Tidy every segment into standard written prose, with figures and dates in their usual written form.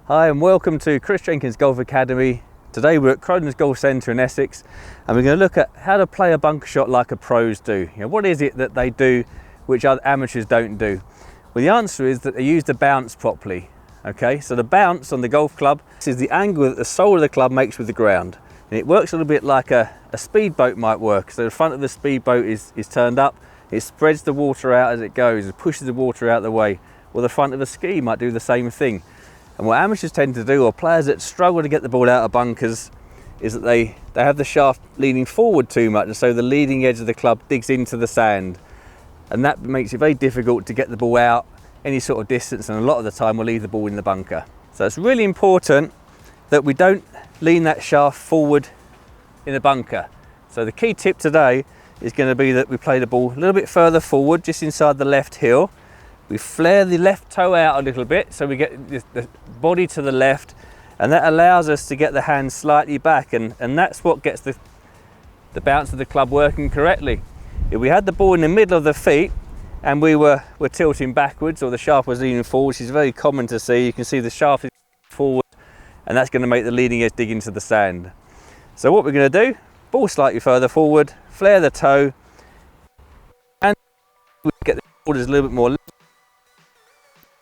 Hi and welcome to Chris Jenkins Golf Academy. Today we're at Cronin's Golf Centre in Essex and we're going to look at how to play a bunker shot like a pros do. What is it that they do which other amateurs don't do? Well, the answer is that they use the bounce properly. Okay, so the bounce on the golf club, this is the angle that the sole of the club makes with the ground. And it works a little bit like a speedboat might work. So the front of the speedboat is turned up, it spreads the water out as it goes, it pushes the water out of the way. Well, the front of a ski might do the same thing. And what amateurs tend to do, or players that struggle to get the ball out of bunkers, is that they have the shaft leaning forward too much, and so the leading edge of the club digs into the sand. And that makes it very difficult to get the ball out any sort of distance, and a lot of the time we'll leave the ball in the bunker. So it's really important that we don't lean that shaft forward in the bunker. So the key tip today is going to be that we play the ball a little bit further forward, just inside the left heel. We flare the left toe out a little bit so we get the body to the left, and that allows us to get the hand slightly back, and that's what gets the bounce of the club working correctly. If we had the ball in the middle of the feet and we were tilting backwards, or the shaft was leaning forward, which is very common to see, you can see the shaft is forward, and that's going to make the leading edge dig into the sand. So what we're going to do, ball slightly further forward, flare the toe, and we get the ball a little bit more.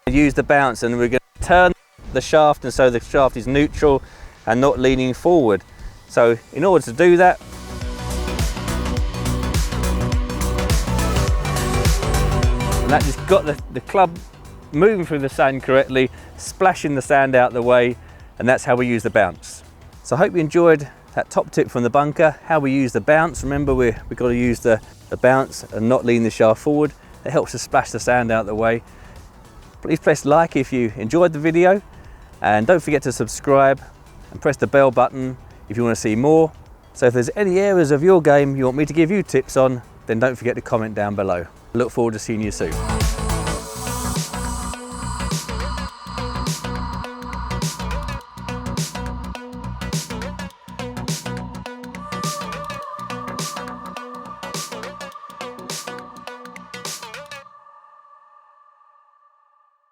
Use the bounce, and we're going to turn the shaft, and so the shaft is neutral and not leaning forward. So in order to do that, and that just got the club moving through the sand correctly, splashing the sand out the way, and that's how we use the bounce. So I hope you enjoyed that top tip from the bunker, how we use the bounce. Remember, we've got to use the bounce and not lean the shaft forward. It helps to splash the sand out the way. Please press like if you enjoyed the video, and don't forget to subscribe and press the bell button if you want to see more. So if there's any areas of your game you want me to give you tips on, then don't forget to comment down below. I look forward to seeing you soon.